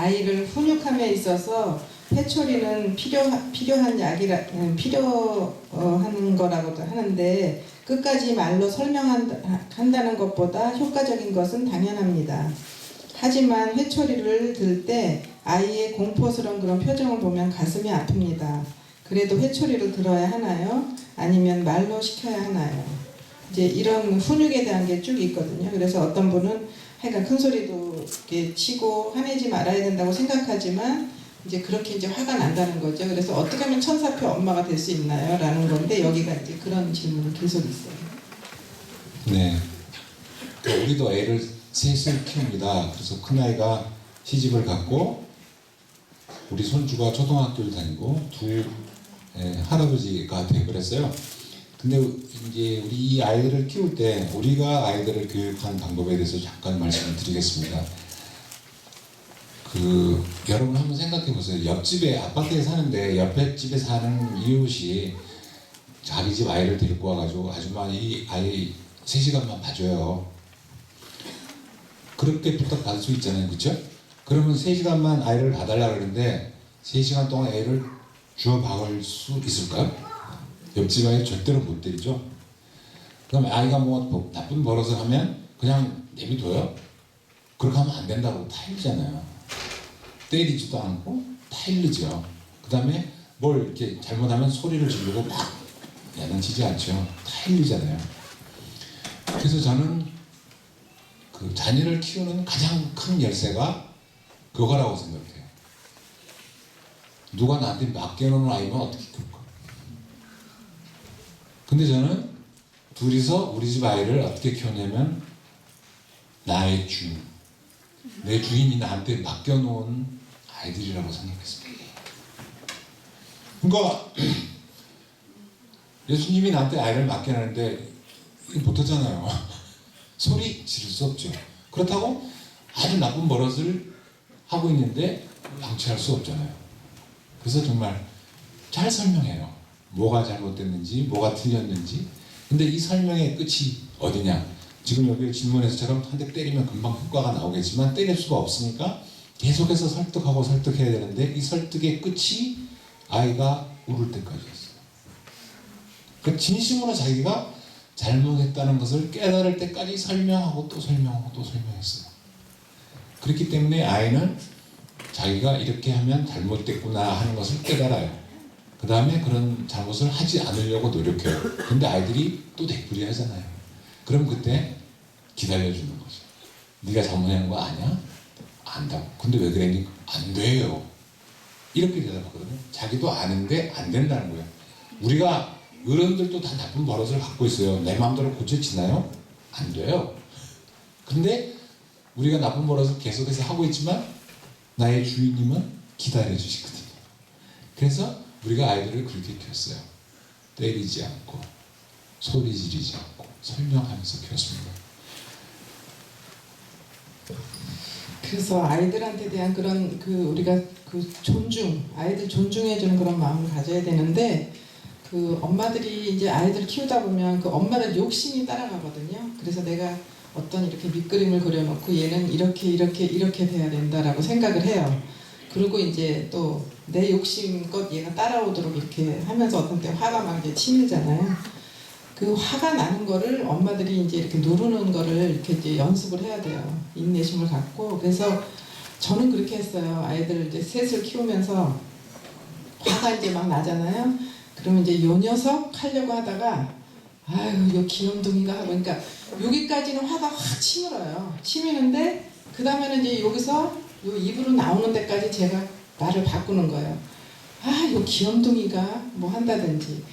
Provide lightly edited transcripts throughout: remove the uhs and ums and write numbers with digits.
아이를 훈육함에 있어서 회초리는 필요한 필요한 거라고도 하는데 끝까지 말로 설명한다는 것보다 효과적인 것은 당연합니다. 하지만 회초리를 들 때 아이의 공포스러운 그런 표정을 보면 가슴이 아픕니다. 그래도 회초리를 들어야 하나요? 아니면 말로 시켜야 하나요? 이제 이런 훈육에 대한 게 쭉 있거든요. 그래서 어떤 분은 하여간 큰 소리도 이렇게 치고 화내지 말아야 된다고 생각하지만 이제 그렇게 이제 화가 난다는 거죠. 그래서 어떻게 하면 천사표 엄마가 될 수 있나요? 라는 건데 여기가 이제 그런 질문이 계속 있어요. 네. 우리도 애를 셋을 키웁니다. 그래서 큰아이가 시집을 갔고 우리 손주가 초등학교를 다니고 두 할아버지가 되어버렸어요. 근데 이제 우리 이 아이들을 키울 때 우리가 아이들을 교육하는 방법에 대해서 잠깐 말씀을 드리겠습니다. 여러분 한번 생각해 보세요. 옆집에 아파트에 사는데 옆에 집에 사는 이웃이 자기 집 아이를 데리고 와가지고 아줌마 이 아이 3시간만 봐줘요. 그렇게 부탁받을 수 있잖아요. 그렇죠? 그러면 3시간만 아이를 봐달라 그러는데 3시간 동안 애를 주워 박을 수 있을까요? 옆집 아이 절대로 못 때리죠. 그럼 아이가 뭐 나쁜 버릇을 하면 그냥 내비둬요? 그렇게 하면 안 된다고 타일잖아요. 때리지도 않고 타일르죠. 그 다음에 뭘 이렇게 잘못하면 소리를 지르고 막 야단치지 않죠. 타일르잖아요. 그래서 저는 그 자녀를 키우는 가장 큰 열쇠가 그거라고 생각해요. 누가 나한테 맡겨놓은 아이면 어떻게 키울까? 근데 저는 둘이서 우리 집 아이를 어떻게 키우냐면 나의 주인, 내 주인이 나한테 맡겨놓은 아이들이라고 생각했습니다. 그러니까 예수님이 나한테 아이를 맡겨놨는데 못하잖아요. 소리 지를 수 없죠. 그렇다고 아주 나쁜 버릇을 하고 있는데 방치할 수 없잖아요. 그래서 정말 잘 설명해요. 뭐가 잘못됐는지, 뭐가 틀렸는지. 근데 이 설명의 끝이 어디냐? 지금 여기 질문에서처럼 한 대 때리면 금방 효과가 나오겠지만 때릴 수가 없으니까 계속해서 설득하고 설득해야 되는데 이 설득의 끝이 아이가 울을 때까지였어요. 그 진심으로 자기가 잘못했다는 것을 깨달을 때까지 설명하고 또 설명하고 또 설명했어요. 그렇기 때문에 아이는 자기가 이렇게 하면 잘못됐구나 하는 것을 깨달아요. 그 다음에 그런 잘못을 하지 않으려고 노력해요. 근데 아이들이 또 되풀이 하잖아요. 그럼 그때 기다려주는 거죠. 네가 잘못한 거 아니야? 안다고. 근데 왜 그랬니? 안 돼요. 이렇게 대답하거든요. 자기도 아는데 안 된다는 거예요. 우리가 어른들도 다 나쁜 버릇을 갖고 있어요. 내 마음대로 고쳐지나요? 안 돼요. 근데 우리가 나쁜 버릇을 계속해서 하고 있지만 나의 주인님은 기다려주시거든요. 그래서 우리가 아이들을 그렇게 키웠어요. 때리지 않고 소리 지르지 않고 설명하면서 키웠습니다. 그래서 아이들한테 대한 그런 우리가 존중, 아이들 존중해주는 그런 마음을 가져야 되는데 엄마들이 이제 아이들을 키우다 보면 엄마들 욕심이 따라가거든요. 그래서 내가 어떤 이렇게 밑그림을 그려놓고 얘는 이렇게 돼야 된다라고 생각을 해요. 그리고 이제 또 내 욕심껏 얘가 따라오도록 이렇게 하면서 어떤 때 화가 막 이제 치밀잖아요. 그 화가 나는 거를 엄마들이 이제 이렇게 누르는 거를 이렇게 이제 연습을 해야 돼요. 인내심을 갖고. 그래서 저는 그렇게 했어요. 아이들 이제 셋을 키우면서 화가 이제 막 나잖아요. 그러면 이제 요 녀석 하려고 하다가 아유 요 귀염둥이가 하고 그러니까 여기까지는 화가 확 치밀어요. 치미는데 그 다음에는 이제 여기서 요 입으로 나오는 데까지 제가 말을 바꾸는 거예요. 아 요 귀염둥이가 뭐 한다든지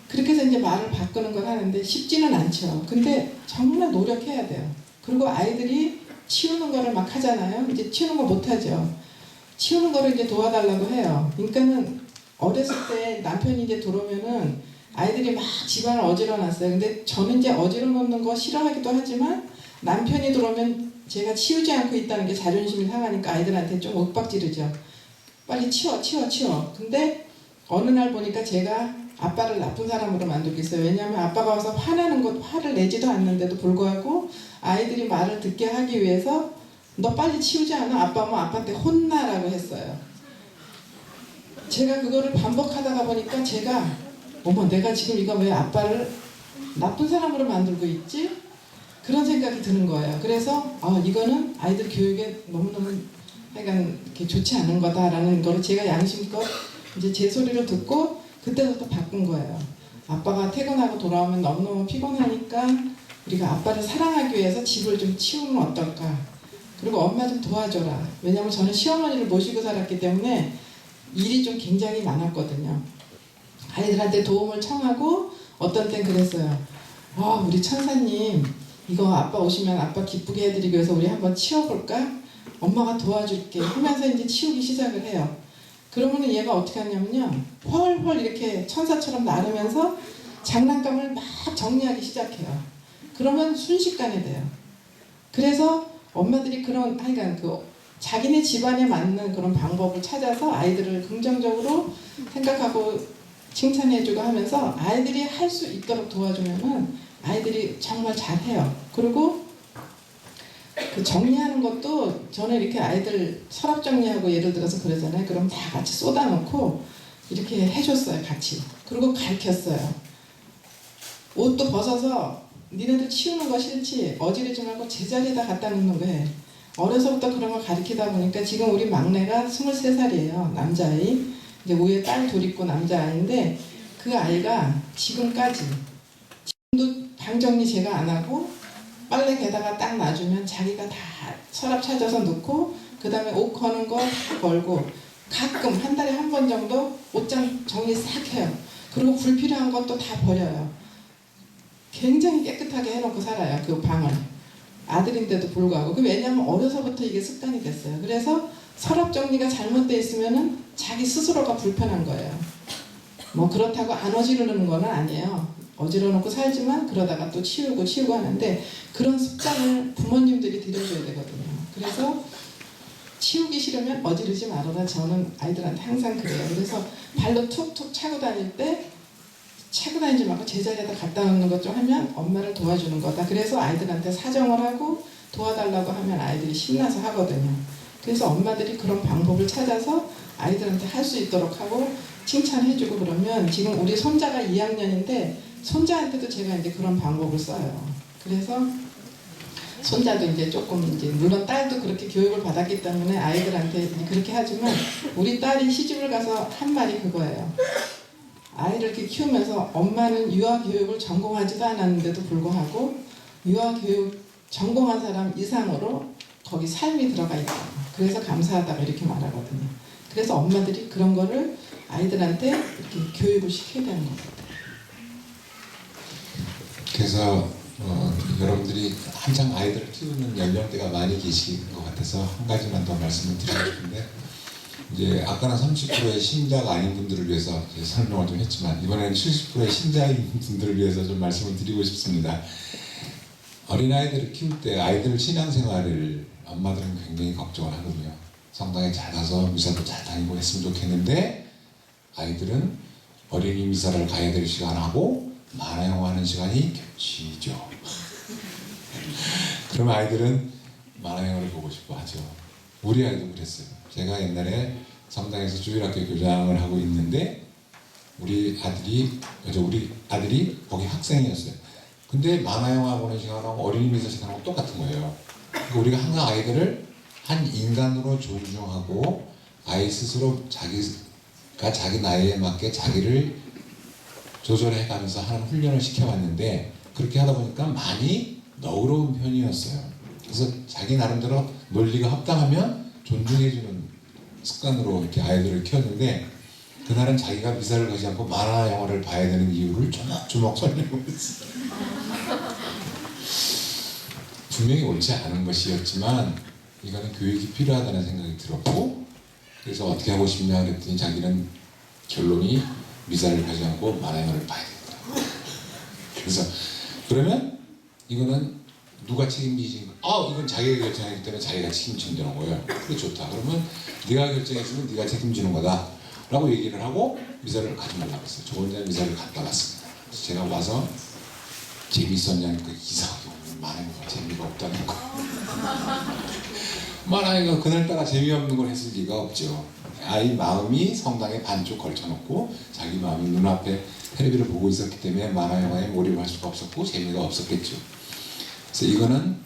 그렇게 해서 이제 말을 바꾸는 걸 하는데 쉽지는 않죠. 근데 정말 노력해야 돼요. 그리고 아이들이 치우는 거를 막 하잖아요. 이제 치우는 거 못하죠. 치우는 거를 이제 도와달라고 해요. 그러니까는 어렸을 때 남편이 이제 들어오면은 아이들이 막 집안을 어지러놨어요. 근데 저는 이제 어지러놓는 거 싫어하기도 하지만 남편이 들어오면 제가 치우지 않고 있다는 게 자존심이 상하니까 아이들한테 좀 윽박지르죠. 빨리 치워. 근데 어느 날 보니까 제가 아빠를 나쁜 사람으로 만들고 있어요. 왜냐하면 아빠가 와서 화를 내지도 않는데도 불구하고 아이들이 말을 듣게 하기 위해서 너 빨리 치우지 않아? 아빠 뭐 아빠한테 혼나라고 했어요. 제가 그거를 반복하다가 보니까 제가 어머 내가 지금 이거 왜 아빠를 나쁜 사람으로 만들고 있지? 그런 생각이 드는 거예요. 그래서 이거는 아이들 교육에 너무너무 약간 이렇게 좋지 않은 거다라는 거를 제가 양심껏 이제 제 소리를 듣고 그때부터 바꾼 거예요. 아빠가 퇴근하고 돌아오면 너무너무 피곤하니까 우리가 아빠를 사랑하기 위해서 집을 좀 치우면 어떨까? 그리고 엄마 좀 도와줘라. 왜냐면 저는 시어머니를 모시고 살았기 때문에 일이 좀 굉장히 많았거든요. 아이들한테 도움을 청하고 어떤 땐 그랬어요. 우리 천사님 이거 아빠 오시면 아빠 기쁘게 해드리기 위해서 우리 한번 치워볼까? 엄마가 도와줄게 하면서 이제 치우기 시작을 해요. 그러면 얘가 어떻게 하냐면요. 헐헐 이렇게 천사처럼 나르면서 장난감을 막 정리하기 시작해요. 그러면 순식간에 돼요. 그래서 엄마들이 그런 하여간 자기네 집안에 맞는 그런 방법을 찾아서 아이들을 긍정적으로 생각하고 칭찬해주고 하면서 아이들이 할 수 있도록 도와주면은 아이들이 정말 잘해요. 그리고 그 정리하는 것도 저는 이렇게 아이들 서랍 정리하고 예를 들어서 그러잖아요. 그럼 다 같이 쏟아놓고 이렇게 해줬어요. 같이. 그리고 가르쳤어요. 옷도 벗어서 니네들 치우는 거 싫지? 어지르지 말고 제자리에다 갖다 놓는 거 해. 어려서부터 그런 걸 가르치다 보니까 지금 우리 막내가 23살이에요. 남자아이. 이제 위에 딸 둘 있고 남자아이인데 그 아이가 지금까지 지금도 방 정리 제가 안 하고 빨래 개다가 딱 놔주면 자기가 다 서랍 찾아서 넣고 그 다음에 옷 거는 거 다 걸고 가끔 한 달에 한 번 정도 옷장 정리 싹 해요. 그리고 불필요한 것도 다 버려요. 굉장히 깨끗하게 해놓고 살아요. 그 방을. 아들인데도 불구하고. 왜냐하면 어려서부터 이게 습관이 됐어요. 그래서 서랍 정리가 잘못되어 있으면은 자기 스스로가 불편한 거예요. 뭐 그렇다고 안 어지르는 건 아니에요. 어지러 놓고 살지만 그러다가 또 치우고 하는데 그런 습관을 부모님들이 들여줘야 되거든요. 그래서 치우기 싫으면 어지르지 말아라. 저는 아이들한테 항상 그래요. 그래서 발로 툭툭 차고 다닐 때 차고 다니지 말고 제자리에다 갖다 놓는 것 좀 하면 엄마를 도와주는 거다. 그래서 아이들한테 사정을 하고 도와달라고 하면 아이들이 신나서 하거든요. 그래서 엄마들이 그런 방법을 찾아서 아이들한테 할 수 있도록 하고 칭찬해주고 그러면 지금 우리 손자가 2학년인데 손자한테도 제가 이제 그런 방법을 써요. 그래서 손자도 이제 조금 이제 물론 딸도 그렇게 교육을 받았기 때문에 아이들한테 그렇게 하지만 우리 딸이 시집을 가서 한 말이 그거예요. 아이를 이렇게 키우면서 엄마는 유아교육을 전공하지도 않았는데도 불구하고 유아교육 전공한 사람 이상으로 거기 삶이 들어가 있다. 그래서 감사하다고 이렇게 말하거든요. 그래서 엄마들이 그런 거를 아이들한테 이렇게 교육을 시켜야 되는 것 같아요. 그래서 여러분들이 한창 아이들을 키우는 연령대가 많이 계신 것 같아서 한 가지만 더 말씀을 드리고 싶은데 이제 아까는 30%의 신자가 아닌 분들을 위해서 설명을 좀 했지만 이번에는 70%의 신자인 분들을 위해서 좀 말씀을 드리고 싶습니다. 어린아이들을 키울 때 아이들 신앙생활을 엄마들은 굉장히 걱정을 하거든요. 성당에 잘 가서 미사도 잘 다니고 했으면 좋겠는데 아이들은 어린이 미사를 가야 될 시간하고 만화영화하는 시간이 겹치죠. 그러면 아이들은 만화영화를 보고 싶어 하죠. 우리 아이도 그랬어요. 제가 옛날에 성당에서 주일학교 교장을 하고 있는데 우리 아들이 거기 학생이었어요. 근데 만화영화 보는 시간하고 어린이 미사 시간하고 똑같은 거예요. 그러니까 우리가 항상 아이들을 한 인간으로 존중하고 아이 스스로 자기가 자기 나이에 맞게 자기를 조절해 가면서 하는 훈련을 시켜왔는데 그렇게 하다 보니까 많이 너그러운 편이었어요. 그래서 자기 나름대로 논리가 합당하면 존중해주는 습관으로 이렇게 아이들을 키웠는데 그날은 자기가 미사를 가지 않고 만화 영화를 봐야 되는 이유를 조목조목 설명했어요. 분명히 옳지 않은 것이었지만 이거는 교육이 필요하다는 생각이 들었고 그래서 어떻게 하고 싶냐 그랬더니 자기는 결론이 미사를 가지 않고 만화 영화를 봐야 되더라고요. 그래서 그러면 이거는 누가 책임지지? 이건 자기가 결정하기 때문에 자기가 책임진다는 거예요. 그래 좋다. 그러면 네가 결정했으면 네가 책임지는 거다 라고 얘기를 하고 미사를 가지 말라고 했어요. 저 혼자 미사를 갔다 왔습니다. 그래서 제가 와서 재밌었냐니까 이상하게 만화가 재미가 없다는 거. 만아이가 그날따라 재미없는 걸 했을 리가 없죠. 아이 마음이 성당에 반쪽 걸쳐놓고 자기 마음이 눈앞에 텔레비를 보고 있었기 때문에 만화 영화에 몰입할 수가 없었고 재미가 없었겠죠. 그래서 이거는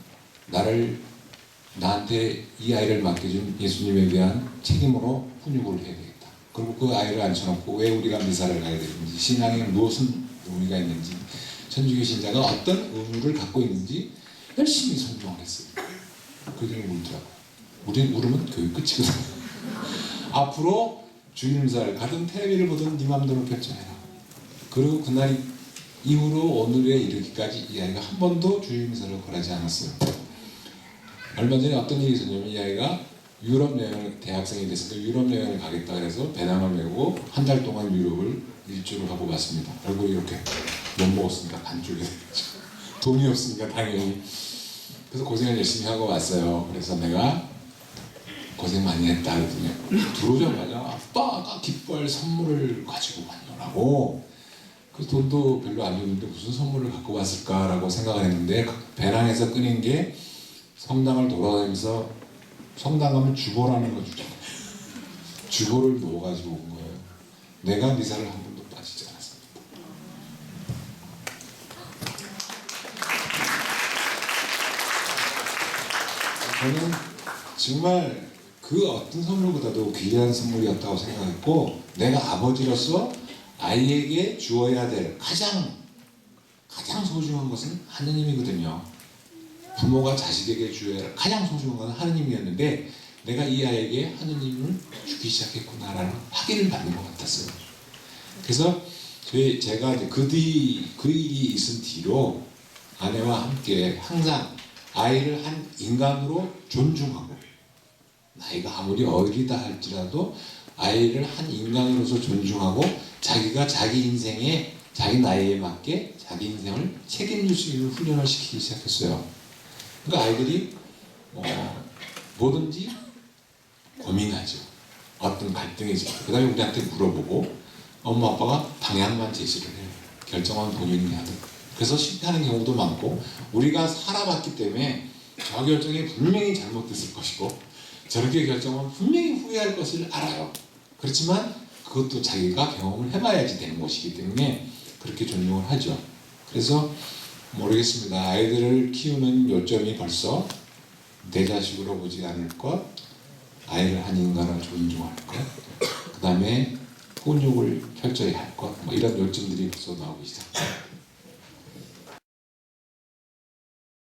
나한테 이 아이를 맡겨준 예수님에 대한 책임으로 훈육을 해야 되겠다. 그리고 그 아이를 앉혀놓고 왜 우리가 미사를 가야 되는지, 신앙에 무엇은 의미가 있는지, 천주교 신자가 어떤 의무를 갖고 있는지 열심히 설명을 했어요. 그들이 울더라고. 우리는 울으면 교육 끝이거든. 앞으로 주일미사를 가든 텔레비를 보든 네 맘대로 결정해라. 그리고 그날 이후로 오늘에 이르기까지 이 아이가 한 번도 주일미사를 권하지 않았어요. 얼마 전에 어떤 일이 있었냐면 이 아이가 유럽 여행을, 대학생이 됐으니까 유럽 여행을 가겠다 그래서 배낭을 메고 한 달 동안 유럽을 일주를 하고 왔습니다. 얼굴이 이렇게 못 먹었으니까 반쪽이 되죠. 돈이 없으니까 당연히. 그래서 고생을 열심히 하고 왔어요. 그래서 내가 고생 많이 했다 그랬더니 들어오자마자 아빠가 기뻐할 선물을 가지고 왔노라고. 그 돈도 별로 안 줬는데 무슨 선물을 갖고 왔을까라고 생각을 했는데 배낭에서 꺼낸 게 성당을 돌아다니면서 성당 가면 주보라는 거 주잖아요. 주보를 넣어가지고 온 거예요. 내가 미사를 한 번도 빠지지 않았습니다. 저는 정말 그 어떤 선물보다도 귀한 선물이었다고 생각했고, 내가 아버지로서 아이에게 주어야 될 가장 소중한 것은 하느님이거든요. 부모가 자식에게 주어야 할 가장 소중한 것은 하느님이었는데 내가 이 아이에게 하느님을 주기 시작했구나라는 확인을 받는 것 같았어요. 그래서 제가 이제 그 일이 있은 뒤로 아내와 함께 항상 아이를 한 인간으로 존중하고, 나이가 아무리 어리다 할지라도 아이를 한 인간으로서 존중하고, 자기가 자기 인생에 자기 나이에 맞게 자기 인생을 책임질 수 있는 훈련을 시키기 시작했어요. 그러니까 아이들이 뭐든지 고민하죠. 어떤 갈등이 있을 때 그 다음에 우리한테 물어보고 엄마 아빠가 방향만 제시를 해요. 결정은 본인이 하든. 그래서 실패하는 경우도 많고, 우리가 살아봤기 때문에 저 결정이 분명히 잘못됐을 것이고 저렇게 결정은 분명히 후회할 것을 알아요. 그렇지만 그것도 자기가 경험을 해봐야지 되는 것이기 때문에 그렇게 존중을 하죠. 그래서 모르겠습니다. 아이들을 키우는 요점이 벌써 내 자식으로 보지 않을 것, 아이를 한 인간을 존중할 것, 그 다음에 훈육을 철저히 할 것, 뭐 이런 요점들이 벌써 나오기 시작합니다.